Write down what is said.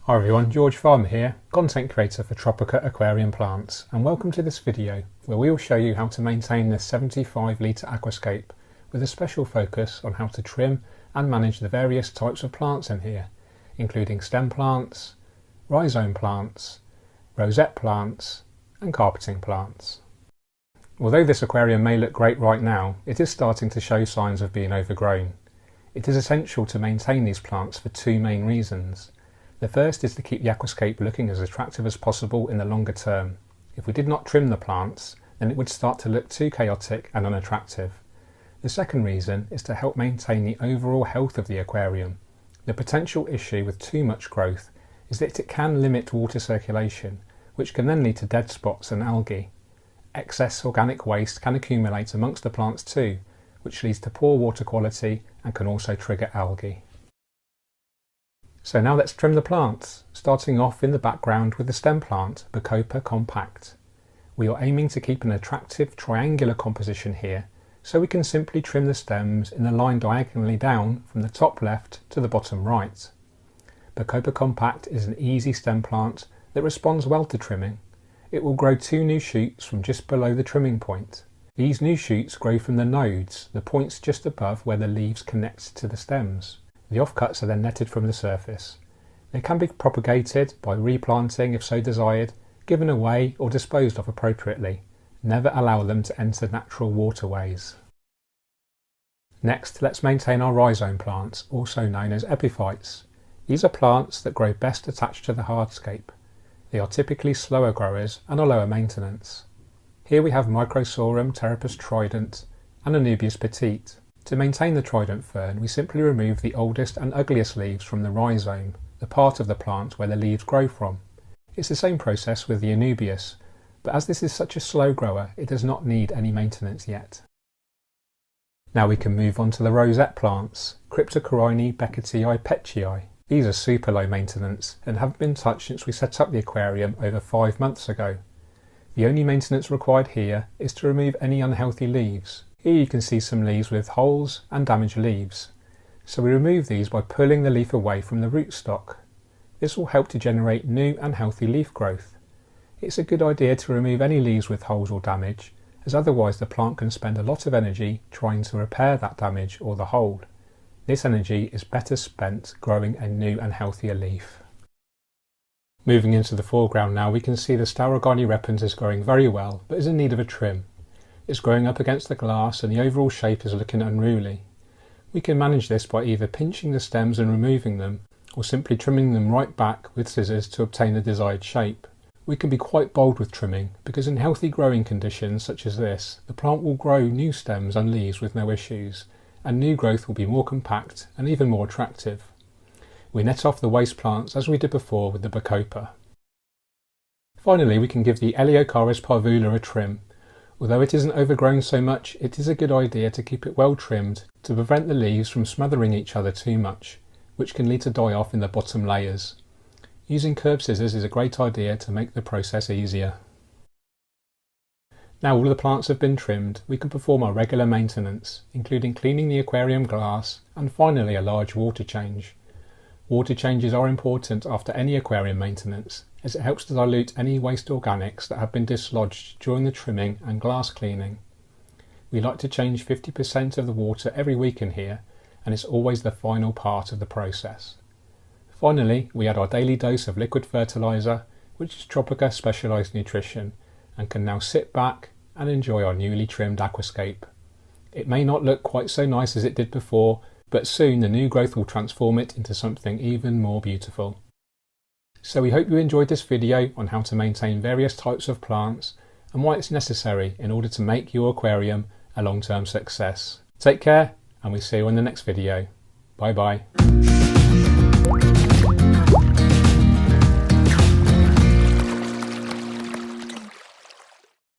Hi everyone, George Farmer here, content creator for Tropica Aquarium Plants, and welcome to this video where we will show you how to maintain this 75 litre aquascape with a special focus on how to trim and manage the various types of plants in here, including stem plants, rhizome plants, rosette plants and carpeting plants. Although this aquarium may look great right now, it is starting to show signs of being overgrown. It is essential to maintain these plants for two main reasons. The first is to keep the aquascape looking as attractive as possible in the longer term. If we did not trim the plants, then it would start to look too chaotic and unattractive. The second reason is to help maintain the overall health of the aquarium. The potential issue with too much growth is that it can limit water circulation, which can then lead to dead spots and algae. Excess organic waste can accumulate amongst the plants too, which leads to poor water quality and can also trigger algae. So now let's trim the plants, starting off in the background with the stem plant, Bacopa compact. We are aiming to keep an attractive triangular composition here, so we can simply trim the stems in a line diagonally down from the top left to the bottom right. Bacopa compact is an easy stem plant that responds well to trimming. It will grow two new shoots from just below the trimming point. These new shoots grow from the nodes, the points just above where the leaves connect to the stems. The offcuts are then netted from the surface. They can be propagated by replanting if so desired, given away or disposed of appropriately. Never allow them to enter natural waterways. Next, let's maintain our rhizome plants, also known as epiphytes. These are plants that grow best attached to the hardscape. They are typically slower growers and are lower maintenance. Here we have Microsorum terapus trident and Anubias petite. To maintain the trident fern, we simply remove the oldest and ugliest leaves from the rhizome, the part of the plant where the leaves grow from. It's the same process with the Anubias, but as this is such a slow grower, it does not need any maintenance yet. Now we can move on to the rosette plants, Cryptocorini becketii petchii. These are super low maintenance and haven't been touched since we set up the aquarium over 5 months ago. The only maintenance required here is to remove any unhealthy leaves. Here you can see some leaves with holes and damaged leaves. So we remove these by pulling the leaf away from the rootstock. This will help to generate new and healthy leaf growth. It's a good idea to remove any leaves with holes or damage, as otherwise the plant can spend a lot of energy trying to repair that damage or the hole. This energy is better spent growing a new and healthier leaf. Moving into the foreground now, we can see the Staurogoni repens is growing very well, but is in need of a trim. It's growing up against the glass and the overall shape is looking unruly. We can manage this by either pinching the stems and removing them, or simply trimming them right back with scissors to obtain the desired shape. We can be quite bold with trimming, because in healthy growing conditions such as this, the plant will grow new stems and leaves with no issues, and new growth will be more compact and even more attractive. We net off the waste plants as we did before with the Bacopa. Finally, we can give the Eleocharis parvula a trim. Although it isn't overgrown so much, it is a good idea to keep it well trimmed to prevent the leaves from smothering each other too much, which can lead to die-off in the bottom layers. Using curved scissors is a great idea to make the process easier. Now all the plants have been trimmed, we can perform our regular maintenance, including cleaning the aquarium glass and finally a large water change. Water changes are important after any aquarium maintenance, as it helps to dilute any waste organics that have been dislodged during the trimming and glass cleaning. We like to change 50% of the water every week in here, and it's always the final part of the process. Finally, we add our daily dose of liquid fertiliser, which is Tropica Specialised Nutrition, and can now sit back and enjoy our newly trimmed aquascape. It may not look quite so nice as it did before, but soon the new growth will transform it into something even more beautiful. So we hope you enjoyed this video on how to maintain various types of plants and why it's necessary in order to make your aquarium a long-term success. Take care, and we'll see you in the next video. Bye bye.